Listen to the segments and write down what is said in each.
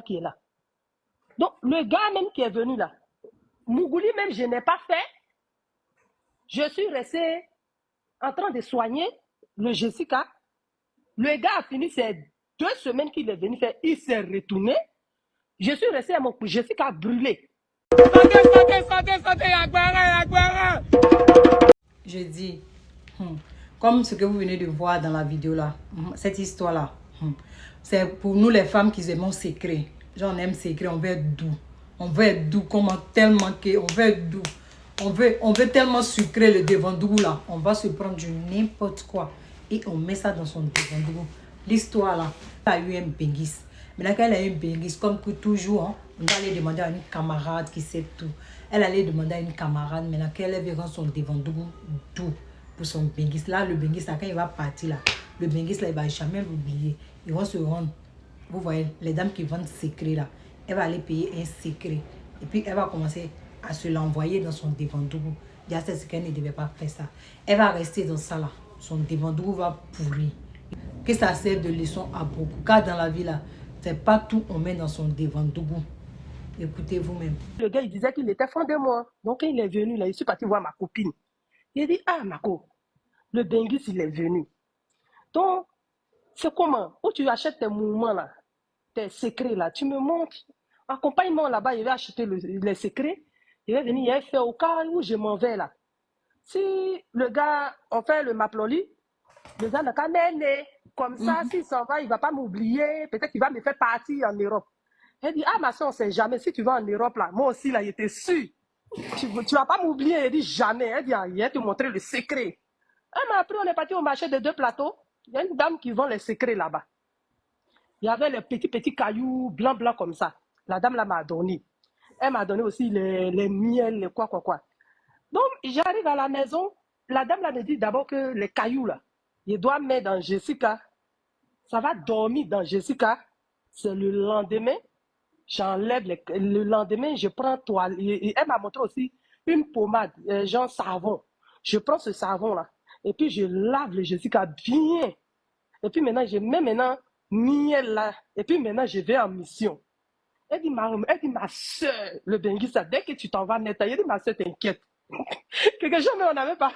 qui est là. Donc, le gars même qui est venu là, Mougouli même, je n'ai pas fait. Je suis restée en train de soigner le Jessica. Le gars a fini ces 2 semaines qu'il est venu faire. Il s'est retourné. Je suis restée à mon Jessica brûlé. Je dis, comme ce que vous venez de voir dans la vidéo là, cette histoire là, c'est pour nous les femmes qui aiment secret. Genre on aime secret, on veut être doux. On veut être doux, comment tellement que, on veut être doux. On veut tellement sucrer le devant-doux là. On va se prendre du n'importe quoi et on met ça dans son devant-doux. L'histoire là, elle a eu un bengis. Maintenant qu'elle a eu un bengis, comme que toujours, hein, on va aller demander à une camarade qui sait tout. Elle allait demander à une camarade, maintenant qu'elle verra son devant-doux doux pour son bengis. Là, le bengis là, quand il va partir là, le bengis là, il va jamais l'oublier. Ils vont se rendre. Vous voyez, les dames qui vendent secret là, elle va aller payer un secret. Et puis, elle va commencer à se l'envoyer dans son devant-doux. Déjà, c'est qu'elle ne devait pas faire ça. Elle va rester dans ça là. Son devant-doux va pourrir. Que ça sert de leçon à beaucoup. Car dans la vie là, c'est pas tout on met dans son devant-doux. Écoutez vous-même. Le gars, il disait qu'il était fan de moi. Donc, quand il est venu là, je suis parti voir ma copine. Il a dit, ah, Mako, le Bengis, il est venu. Donc, c'est comment? Où tu achètes tes mouvements là, tes secrets là, tu me montres. Accompagnement là-bas, il va acheter les secrets. Il va venir, il fait au cas où je m'en vais là. Si le gars, on fait le maploli, le gars n'a qu'à m'aider. Comme ça, s'il s'en va, il ne va pas m'oublier. Peut-être qu'il va me faire partir en Europe. Elle dit, ah, ma soeur, on ne sait jamais. Si tu vas en Europe, là, moi aussi, là, j'étais sûr. Tu ne vas pas m'oublier. Elle dit, jamais. Elle dit, ah, il va te montrer le secret. Elle m'a appris, on est parti au marché de 2 plateaux. Il y a une dame qui vend les secrets là-bas. Il y avait les petits cailloux blancs comme ça. La dame là m'a donné. Elle m'a donné aussi les miels, les quoi. Donc, j'arrive à la maison. La dame là me dit d'abord que les cailloux là, il doit mettre dans Jessica. Ça va dormir dans Jessica. C'est le lendemain. J'enlève le lendemain, je prends toile. Et elle m'a montré aussi une pommade, genre savon. Je prends ce savon-là. Et puis, je lave le Jessica bien. Et puis maintenant, je mets maintenant miel là. Et puis maintenant, je vais en mission. Elle dit, ma soeur, le Bengui, ça, dès que tu t'en vas nettoyer, elle dit, ma soeur, t'inquiète. Quelque chose, mais on n'avait pas.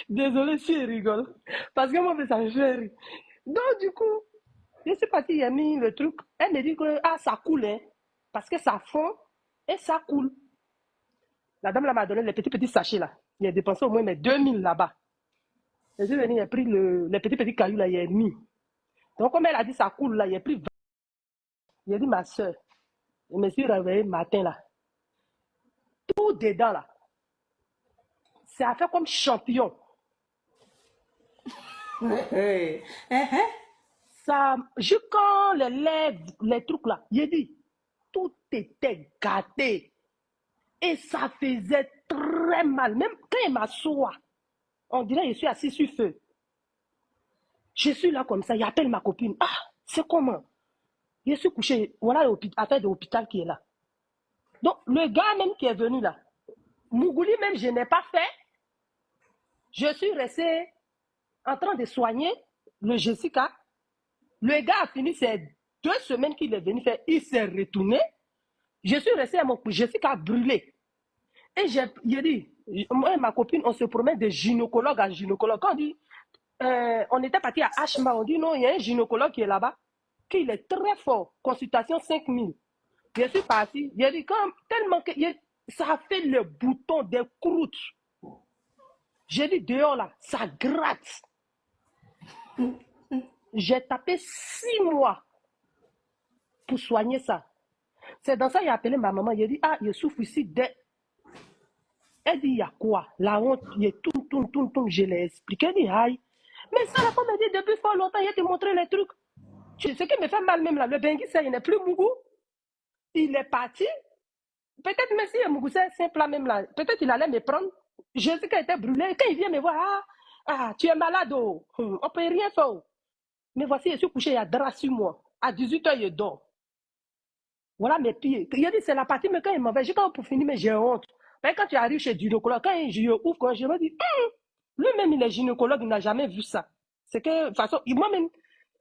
Désolé si elle rigole. Parce que moi, ça me fait rire. Donc, du coup, je suis partie, il a mis le truc. Elle me dit que ah, ça coule, hein, parce que ça fond et ça coule. La dame là m'a donné les petits sachets là. Il a dépensé au moins mes 2000 là-bas. Je suis venu, il a pris les petits cailloux là, il a mis. Donc, comme elle a dit ça coule là, il a pris 20. Il a dit, ma soeur, je me suis réveillé le matin là. Tout dedans là. C'est à faire comme champion. Ça, quand les lèvres, les trucs là, il a dit, tout était gâté. Et ça faisait très mal. Même quand il m'assoit, on dirait que je suis assis sur feu. Je suis là comme ça, il appelle ma copine. Ah, c'est comment? Je suis couché. Voilà l'affaire de l'hôpital qui est là. Donc, le gars même qui est venu là, Mougouli même, je n'ai pas fait. Je suis restée en train de soigner le Jessica. Le gars a fini ces 2 semaines qu'il est venu faire. Il s'est retourné. Je suis restée à mon Jessica brûlé. Et j'ai dit, moi et ma copine, on se promet de gynécologue à gynécologue. Quand on dit, on était parti à Hma, on dit non, il y a un gynécologue qui est là-bas, qui est très fort, consultation 5000. Je suis parti, j'ai dit, tellement que ça a fait le bouton des croûtes. J'ai dit, dehors là, ça gratte. J'ai tapé 6 mois pour soigner ça. C'est dans ça qu'il a appelé ma maman, il a dit, ah, je souffre ici Elle dit, il y a quoi? La honte, il est tout, je l'ai expliqué. Elle dit, aïe. Mais ça, la femme m'a dit, depuis fort longtemps, il a te montré les trucs. Ce qui me fait mal même là, le Bengui, ça, il n'est plus Mougou. Il est parti. Peut-être même si Mougou, c'est simple là même là, peut-être il allait me prendre. Je sais qu'il était brûlé. Quand il vient me voir, tu es malade, oh. On ne peut rien faire. Mais voici, je suis couché, il y a drap sur moi. À 18h, il dort. Voilà mes pieds. Il a dit, c'est la partie, mais quand il m'en va, j'ai quand pour finir, mais j'ai honte. Mais quand tu arrives chez le gynécologue, quand je ouvre, quand je me dis, lui-même, il est gynécologue, il n'a jamais vu ça. C'est que, de toute façon, moi-même,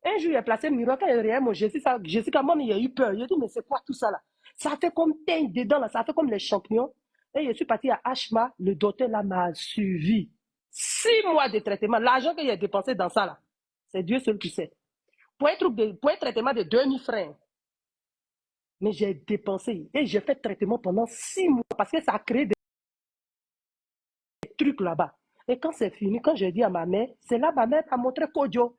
Un jour, il a placé Miroir, quand il a regardé mon Jessica, moi, il a eu peur. Il a dit, mais c'est quoi tout ça là? Ça fait comme teint dedans, là, ça fait comme les champignons. Et je suis partie à Hma, le docteur là m'a suivi. 6 mois de traitement. L'argent qu'il a dépensé dans ça là, c'est Dieu seul qui sait. Pour un traitement de 2000 francs. Mais j'ai dépensé. Et j'ai fait traitement pendant 6 mois parce que ça a créé des trucs là-bas. Et quand c'est fini, quand j'ai dit à ma mère, c'est là ma mère a montré Kodjo.